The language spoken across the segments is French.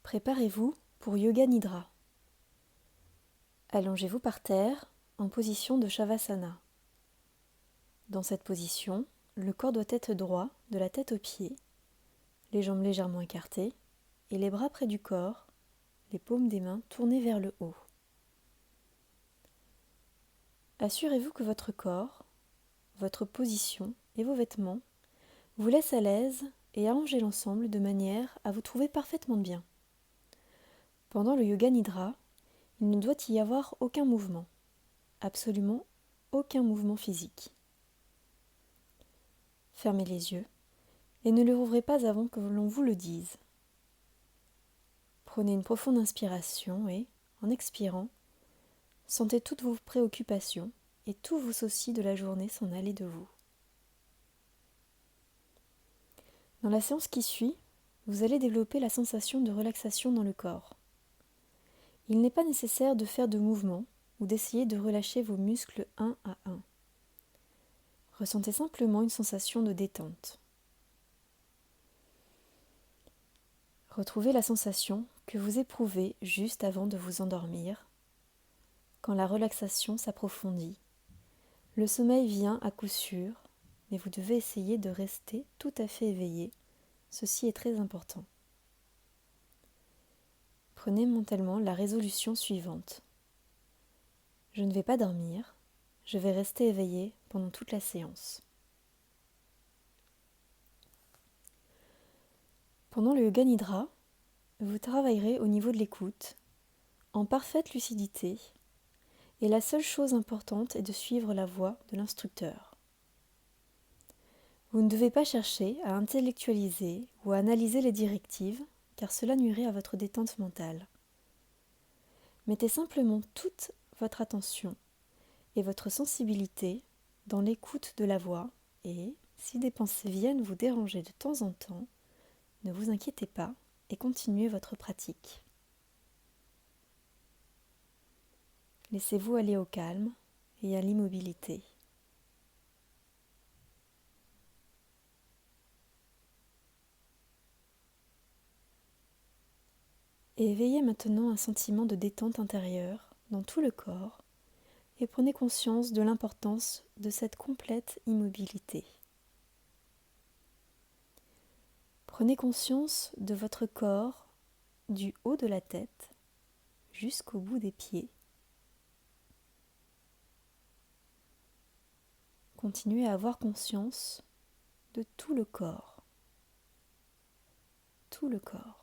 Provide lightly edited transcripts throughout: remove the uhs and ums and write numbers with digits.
Préparez-vous pour Yoga Nidra. Allongez-vous par terre en position de Shavasana. Dans cette position, le corps doit être droit de la tête aux pieds, les jambes légèrement écartées et les bras près du corps, les paumes des mains tournées vers le haut. Assurez-vous que votre corps, votre position et vos vêtements vous laissent à l'aise et arrangez l'ensemble de manière à vous trouver parfaitement bien. Pendant le Yoga Nidra, il ne doit y avoir aucun mouvement, absolument aucun mouvement physique. Fermez les yeux et ne les rouvrez pas avant que l'on vous le dise. Prenez une profonde inspiration et, en expirant, sentez toutes vos préoccupations et tous vos soucis de la journée s'en aller de vous. Dans la séance qui suit, vous allez développer la sensation de relaxation dans le corps. Il n'est pas nécessaire de faire de mouvements ou d'essayer de relâcher vos muscles un à un. Ressentez simplement une sensation de détente. Retrouvez la sensation que vous éprouvez juste avant de vous endormir. Quand la relaxation s'approfondit, le sommeil vient à coup sûr, mais vous devez essayer de rester tout à fait éveillé. Ceci est très important. Prenez mentalement la résolution suivante. Je ne vais pas dormir, je vais rester éveillé pendant toute la séance. Pendant le Yoga Nidra, vous travaillerez au niveau de l'écoute, en parfaite lucidité, et la seule chose importante est de suivre la voie de l'instructeur. Vous ne devez pas chercher à intellectualiser ou à analyser les directives, car cela nuirait à votre détente mentale. Mettez simplement toute votre attention et votre sensibilité dans l'écoute de la voix et, si des pensées viennent vous déranger de temps en temps, ne vous inquiétez pas et continuez votre pratique. Laissez-vous aller au calme et à l'immobilité. Et éveillez maintenant un sentiment de détente intérieure dans tout le corps et prenez conscience de l'importance de cette complète immobilité. Prenez conscience de votre corps du haut de la tête jusqu'au bout des pieds. Continuez à avoir conscience de tout le corps. Tout le corps.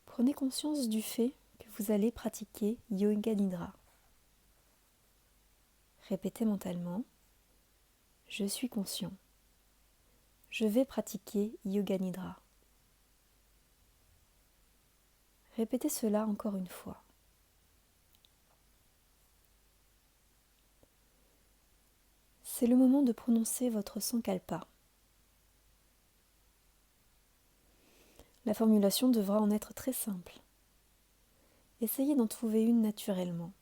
Prenez conscience du fait que vous allez pratiquer Yoga Nidra. Répétez mentalement « Je suis conscient. Je vais pratiquer Yoga Nidra. » Répétez cela encore une fois. C'est le moment de prononcer votre sankalpa. La formulation devra en être très simple. Essayez d'en trouver une naturellement.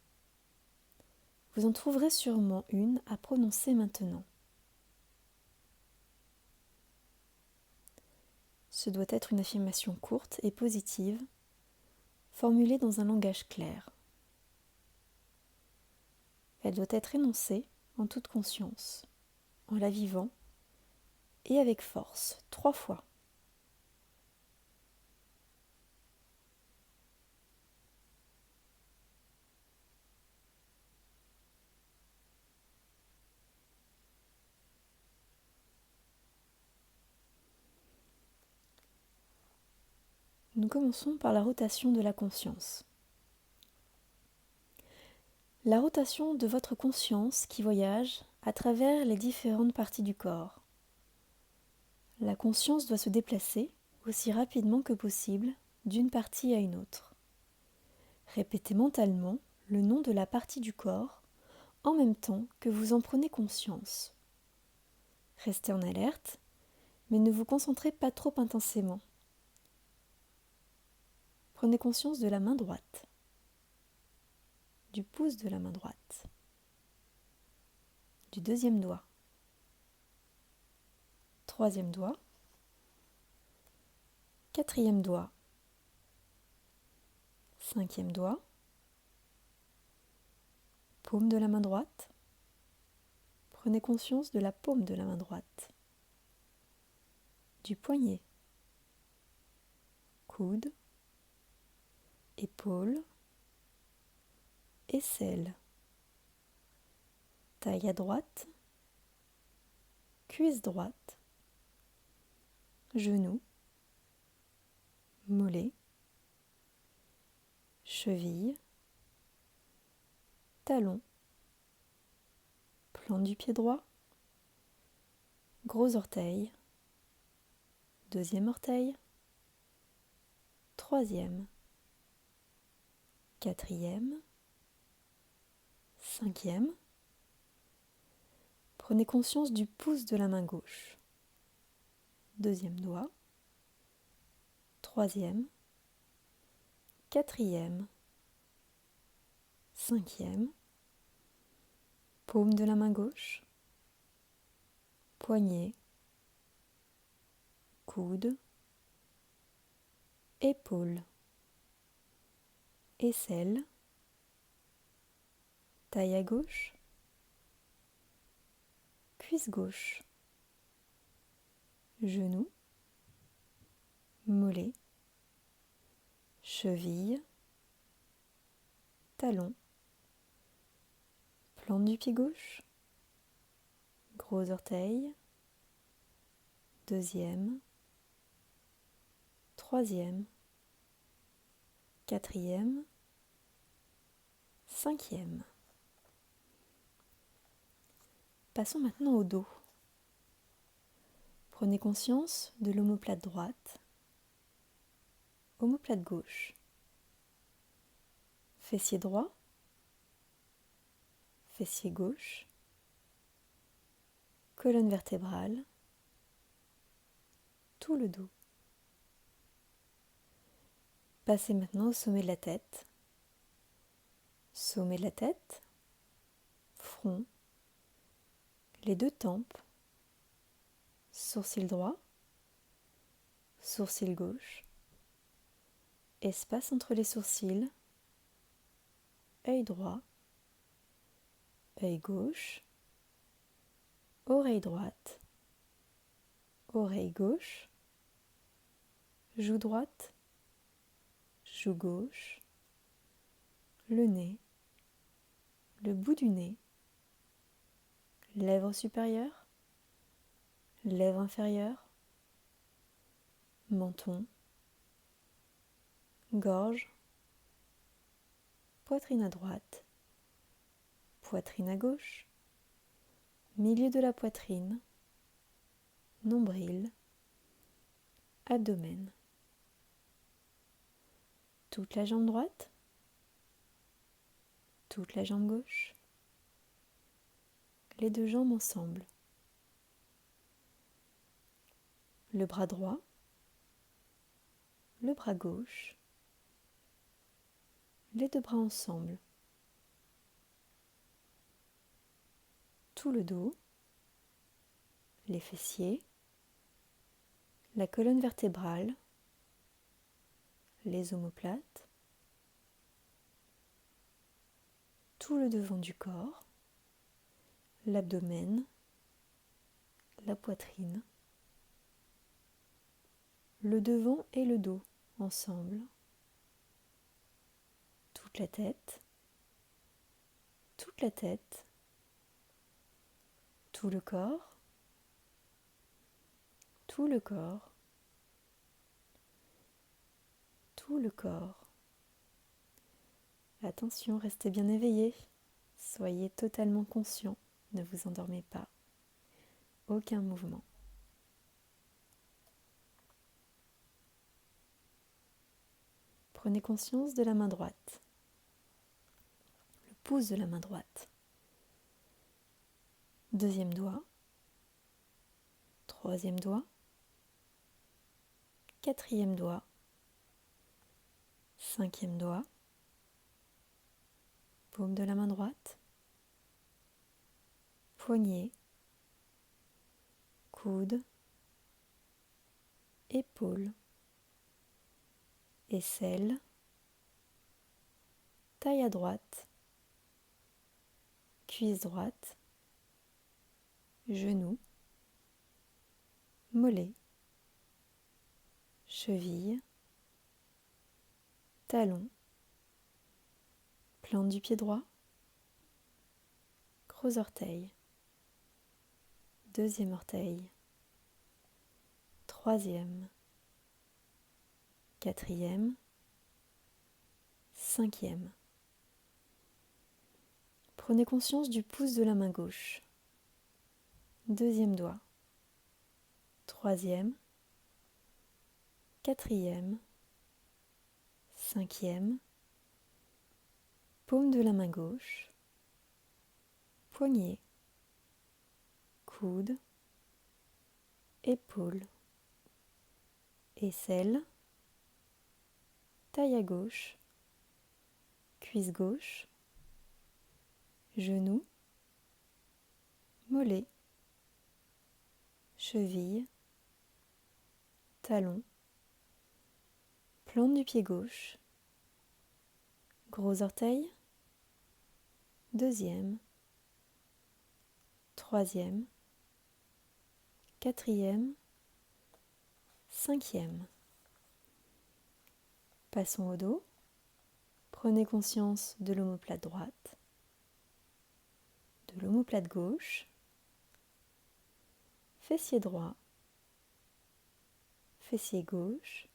Vous en trouverez sûrement une à prononcer maintenant. Ce doit être une affirmation courte et positive, formulée dans un langage clair. Elle doit être énoncée en toute conscience, en la vivant et avec force, 3 fois. Nous commençons par la rotation de la conscience. La rotation de votre conscience qui voyage à travers les différentes parties du corps. La conscience doit se déplacer aussi rapidement que possible d'une partie à une autre. Répétez mentalement le nom de la partie du corps en même temps que vous en prenez conscience. Restez en alerte, mais ne vous concentrez pas trop intensément. Prenez conscience de la main droite, du pouce de la main droite, du deuxième doigt, troisième doigt, quatrième doigt, cinquième doigt, paume de la main droite. Prenez conscience de la paume de la main droite, du poignet, coude, épaule, aisselle, taille à droite, cuisse droite, genou, mollet, cheville, talon, plante du pied droit, gros orteil, deuxième orteil, troisième, quatrième, cinquième. Prenez conscience du pouce de la main gauche, deuxième doigt, troisième, quatrième, cinquième, paume de la main gauche, poignet, coude, épaule, aisselle, taille à gauche, cuisse gauche, genou, mollet, cheville, talon, plante du pied gauche, gros orteil, deuxième, troisième, quatrième, cinquième. Passons maintenant au dos. Prenez conscience de l'omoplate droite, omoplate gauche, fessier droit, fessier gauche, colonne vertébrale, tout le dos. Passez maintenant au sommet de la tête. Sommet de la tête, front, les deux tempes, sourcil droit, sourcil gauche, espace entre les sourcils, œil droit, œil gauche, oreille droite, oreille gauche, joue droite, joue gauche, le nez, le bout du nez, lèvre supérieure, lèvre inférieure, menton, gorge, poitrine à droite, poitrine à gauche, milieu de la poitrine, nombril, abdomen. Toute la jambe droite, toute la jambe gauche, les deux jambes ensemble. Le bras droit, le bras gauche, les deux bras ensemble. Tout le dos, les fessiers, la colonne vertébrale, les omoplates, tout le devant du corps, l'abdomen, la poitrine, le devant et le dos ensemble, toute la tête, tout le corps, tout le corps, tout le corps. Attention, restez bien éveillé, soyez totalement conscient, ne vous endormez pas, aucun mouvement. Prenez conscience de la main droite, le pouce de la main droite, deuxième doigt, troisième doigt, quatrième doigt, cinquième doigt, paume de la main droite, poignet, coude, épaules, aisselles, taille à droite, cuisse droite, genou, mollet, cheville, talon, plante du pied droit, gros orteil, deuxième orteil, troisième, quatrième, cinquième. Prenez conscience du pouce de la main gauche, deuxième doigt, troisième, quatrième, cinquième, paume de la main gauche, poignet, coude, épaule, aisselle, taille à gauche, cuisse gauche, genou, mollet, cheville, talon, plante du pied gauche, gros orteil, deuxième, troisième, quatrième, cinquième. Passons au dos. Prenez conscience de l'omoplate droite, de l'omoplate gauche, fessier droit, fessier gauche,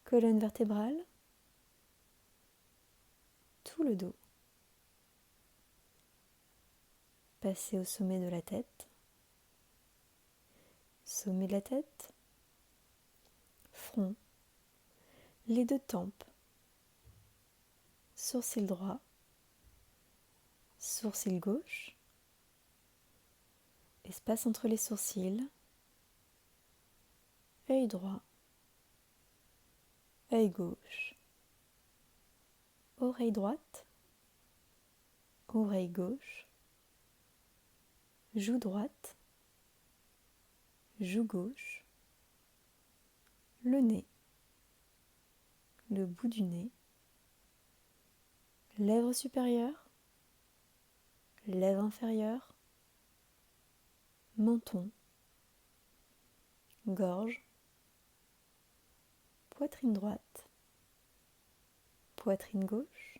colonne vertébrale, tout le dos. Passez au sommet de la tête, sommet de la tête, front, les deux tempes, sourcil droit, sourcil gauche, espace entre les sourcils, œil droit, œil gauche, oreille droite, oreille gauche, joue droite, joue gauche, le nez, le bout du nez, lèvre supérieure, lèvre inférieure, menton, gorge, poitrine droite, poitrine gauche,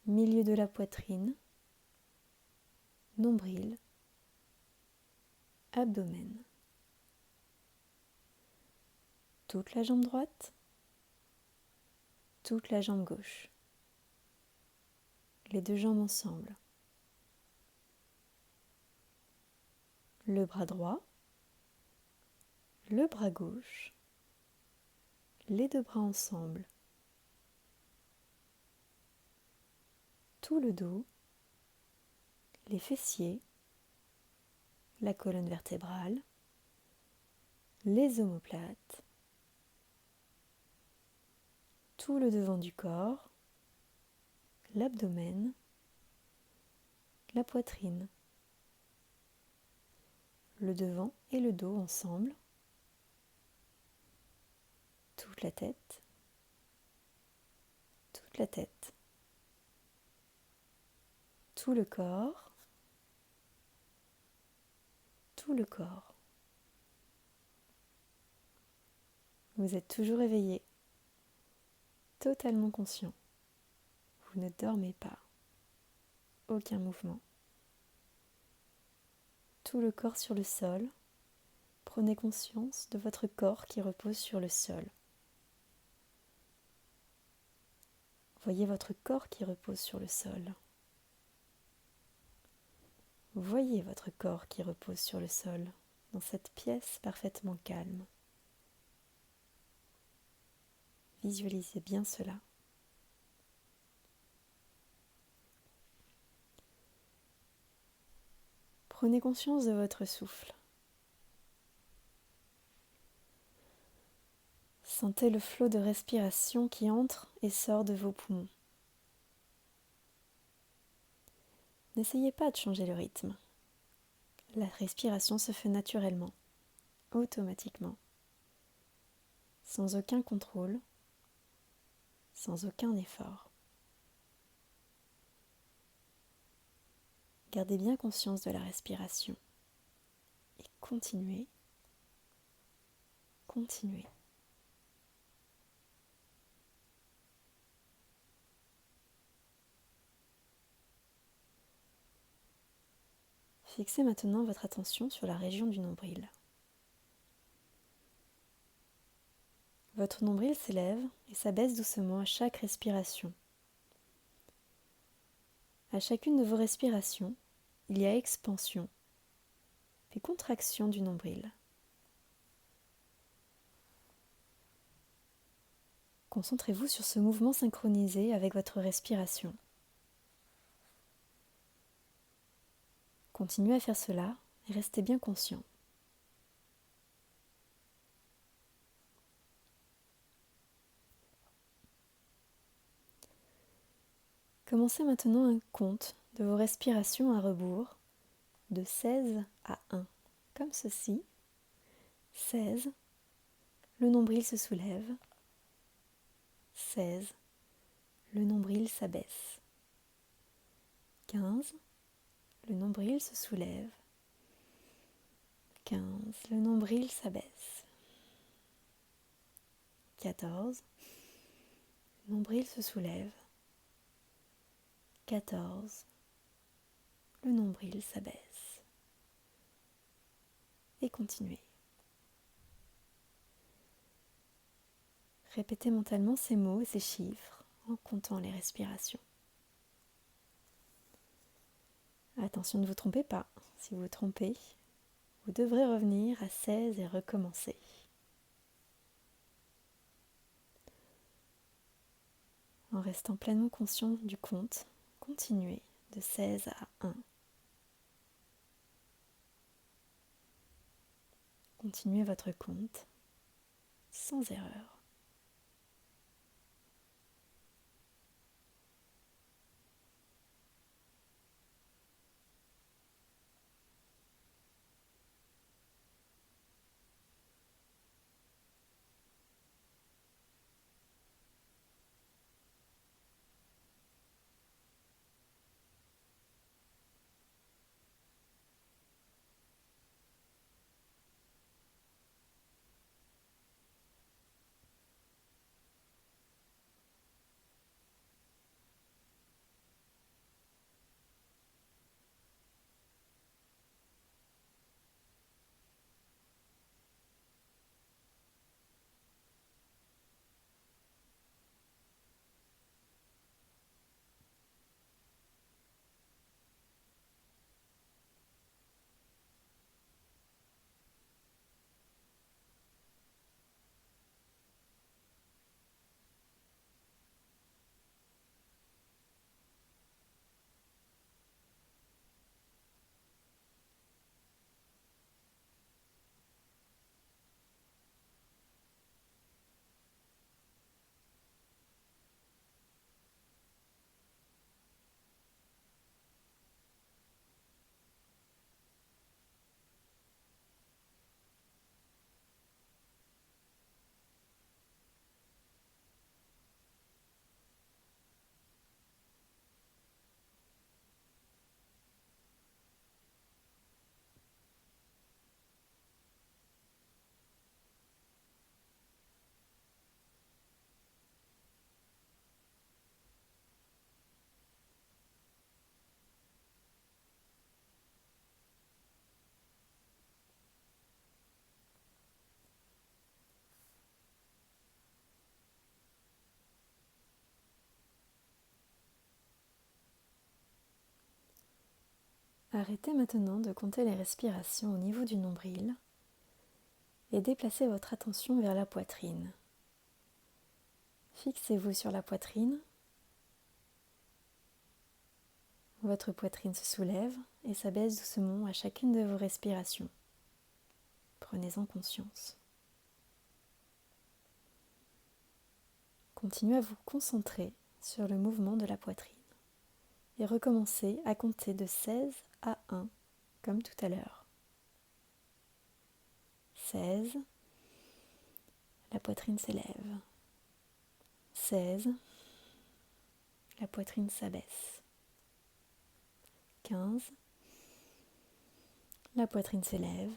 milieu de la poitrine, nombril, abdomen. Toute la jambe droite, toute la jambe gauche. Les deux jambes ensemble. Le bras droit, le bras gauche, les deux bras ensemble. Tout le dos, les fessiers, la colonne vertébrale, les omoplates, tout le devant du corps, l'abdomen, la poitrine, le devant et le dos ensemble, toute la tête, tout le corps, tout le corps. Vous êtes toujours éveillé, totalement conscient. Vous ne dormez pas. Aucun mouvement. Tout le corps sur le sol. Prenez conscience de votre corps qui repose sur le sol. Voyez votre corps qui repose sur le sol. Voyez votre corps qui repose sur le sol, dans cette pièce parfaitement calme. Visualisez bien cela. Prenez conscience de votre souffle. Sentez le flot de respiration qui entre et sort de vos poumons. N'essayez pas de changer le rythme. La respiration se fait naturellement. automatiquement, sans aucun contrôle, sans aucun effort. Gardez bien conscience de la respiration et continuez. Fixez maintenant votre attention sur la région du nombril. Votre nombril s'élève et s'abaisse doucement à chaque respiration. À chacune de vos respirations, il y a expansion puis contraction du nombril. Concentrez-vous sur ce mouvement synchronisé avec votre respiration. Continuez à faire cela et restez bien conscient. Commencez maintenant un compte de vos respirations à rebours de 16 à 1, comme ceci. 16, le nombril se soulève. 16, le nombril s'abaisse. 15, le nombril se soulève. 15, le nombril s'abaisse. 14, le nombril se soulève. 14, le nombril s'abaisse. Et continuez. Répétez mentalement ces mots et ces chiffres en comptant les respirations. Attention, ne vous trompez pas. Si vous vous trompez, vous devrez revenir à 16 et recommencer. En restant pleinement conscient du compte, continuez de 16 à 1. Continuez votre compte sans erreur. Arrêtez maintenant de compter les respirations au niveau du nombril et déplacez votre attention vers la poitrine. Fixez-vous sur la poitrine. Votre poitrine se soulève et s'abaisse doucement à chacune de vos respirations. Prenez-en conscience. Continuez à vous concentrer sur le mouvement de la poitrine et recommencez à compter de 16 à 1 comme tout à l'heure. 16, la poitrine s'élève. 16, la poitrine s'abaisse. 15, la poitrine s'élève.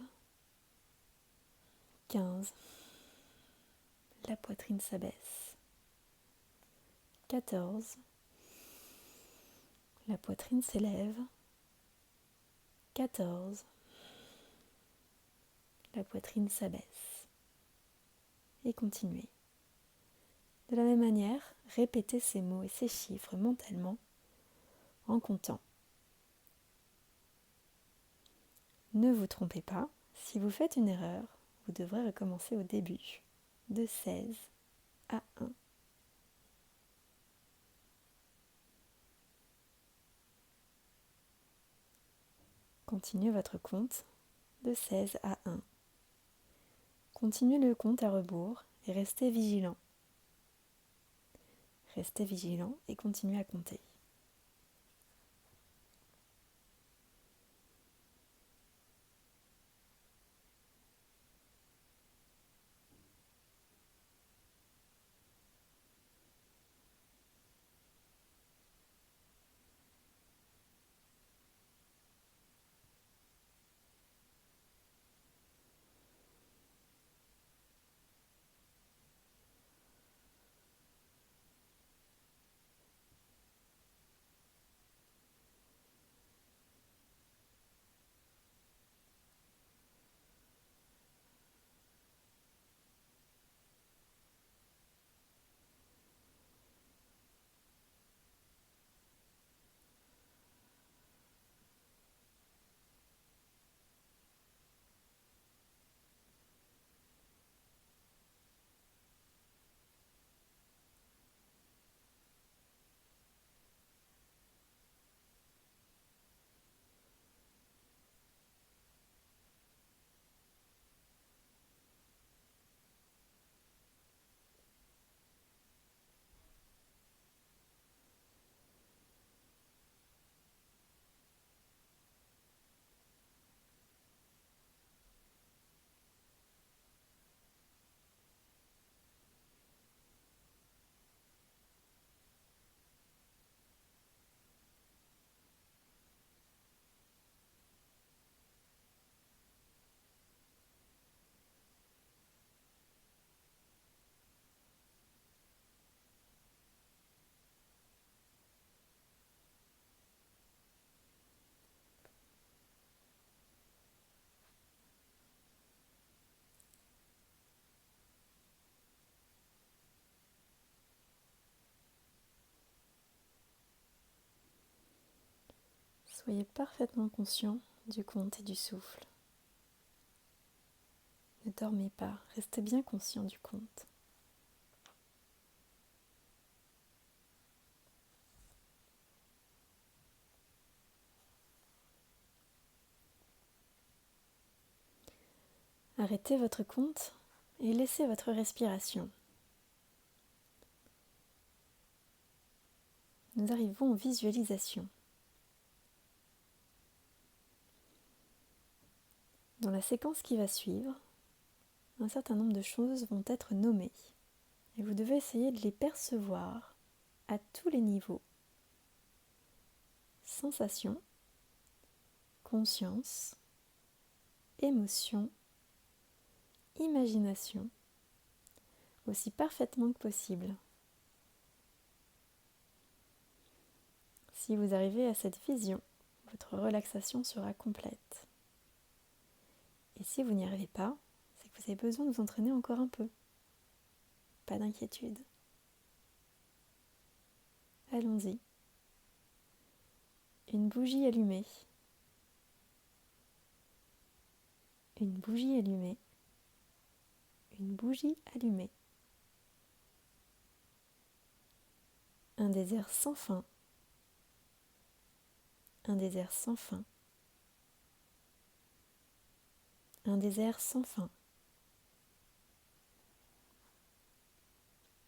15, la poitrine s'abaisse. 14, la poitrine s'élève. 14, la poitrine s'abaisse. Et continuez. De la même manière, répétez ces mots et ces chiffres mentalement en comptant. Ne vous trompez pas, si vous faites une erreur, vous devrez recommencer au début, de 16 à 1. Continuez votre compte de 16 à 1. Continuez le compte à rebours et restez vigilant. Restez vigilant et continuez à compter. Soyez parfaitement conscient du compte et du souffle. Ne dormez pas, restez bien conscient du compte. Arrêtez votre compte et laissez votre respiration. Nous arrivons aux visualisations. Dans la séquence qui va suivre, un certain nombre de choses vont être nommées et vous devez essayer de les percevoir à tous les niveaux. Sensation, conscience, émotion, imagination, aussi parfaitement que possible. Si vous arrivez à cette vision, votre relaxation sera complète. Et si vous n'y arrivez pas, c'est que vous avez besoin de vous entraîner encore un peu. Pas d'inquiétude. Allons-y. Une bougie allumée. Une bougie allumée. Une bougie allumée. Un désert sans fin. Un désert sans fin. Un désert sans fin.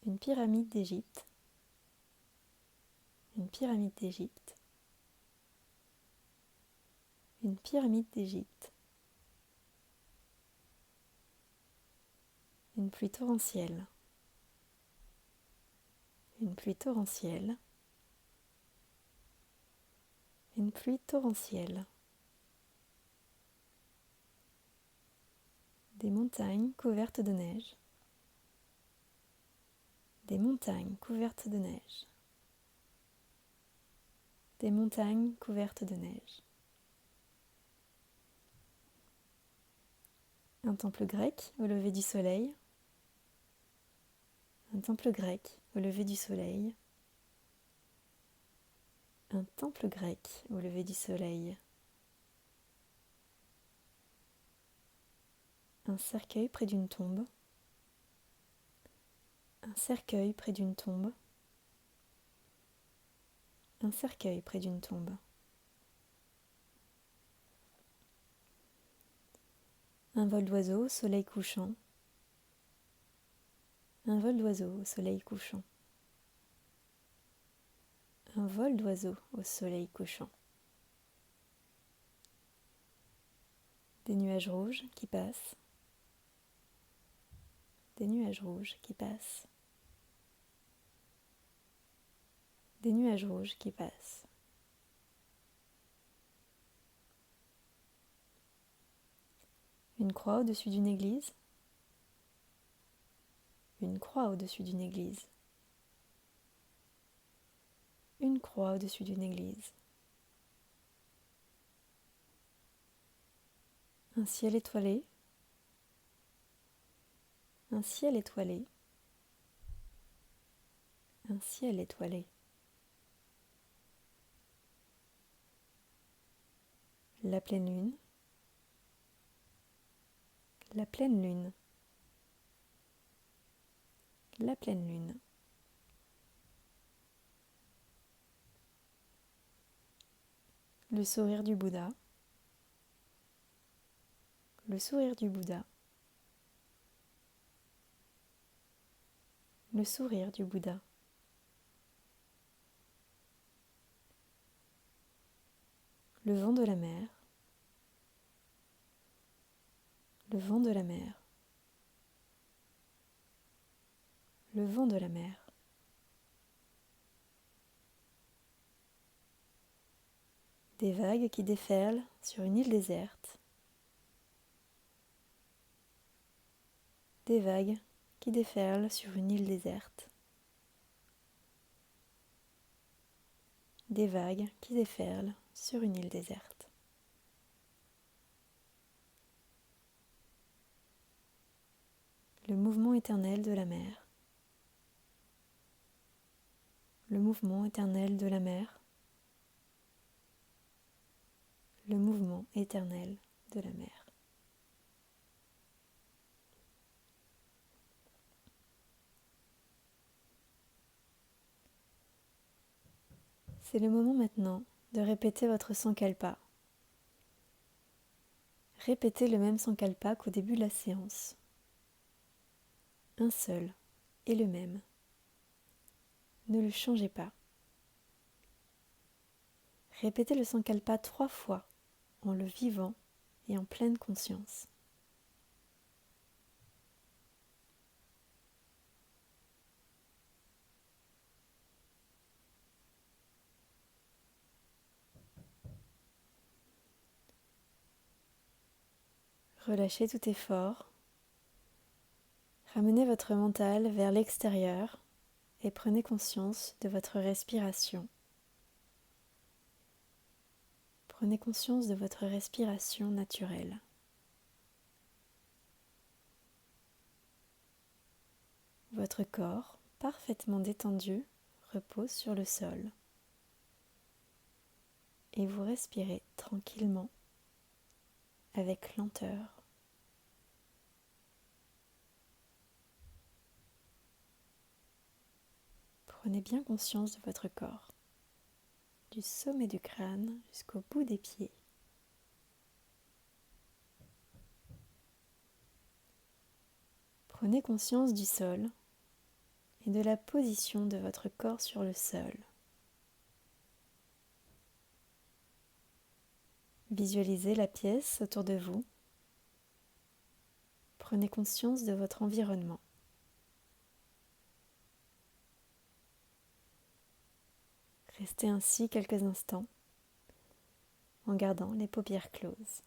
Une pyramide d'Égypte. Une pyramide d'Égypte. Une pyramide d'Égypte. une pluie torrentielle, une pluie torrentielle, une pluie torrentielle. Des montagnes couvertes de neige, des montagnes couvertes de neige, des montagnes couvertes de neige. Un temple grec au lever du soleil, un temple grec au lever du soleil, un temple grec au lever du soleil, un cercueil près d'une tombe, un cercueil près d'une tombe, un cercueil près d'une tombe. Un vol d'oiseau au soleil couchant, un vol d'oiseau au soleil couchant, un vol d'oiseau au soleil couchant. Des nuages rouges qui passent, des nuages rouges qui passent, des nuages rouges qui passent. Une croix au-dessus d'une église, une croix au-dessus d'une église, une croix au-dessus d'une église. Un ciel étoilé, un ciel étoilé, un ciel étoilé. La pleine lune, la pleine lune, la pleine lune. Le sourire du Bouddha, le sourire du Bouddha, le sourire du Bouddha. Le vent de la mer, le vent de la mer, le vent de la mer. Des vagues qui déferlent sur une île déserte, des vagues qui déferlent sur une île déserte, des vagues qui déferlent sur une île déserte. Le mouvement éternel de la mer, le mouvement éternel de la mer, le mouvement éternel de la mer. C'est le moment maintenant de répéter votre sankalpa. Répétez le même sankalpa qu'au début de la séance. Un seul et le même. Ne le changez pas. Répétez le sankalpa 3 fois en le vivant et en pleine conscience. Relâchez tout effort. Ramenez votre mental vers l'extérieur et prenez conscience de votre respiration. Prenez conscience de votre respiration naturelle. Votre corps, parfaitement détendu, repose sur le sol. Et vous respirez tranquillement, avec lenteur. Prenez bien conscience de votre corps, du sommet du crâne jusqu'au bout des pieds. Prenez conscience du sol et de la position de votre corps sur le sol. Visualisez la pièce autour de vous. prenez conscience de votre environnement. Restez ainsi quelques instants en gardant les paupières closes.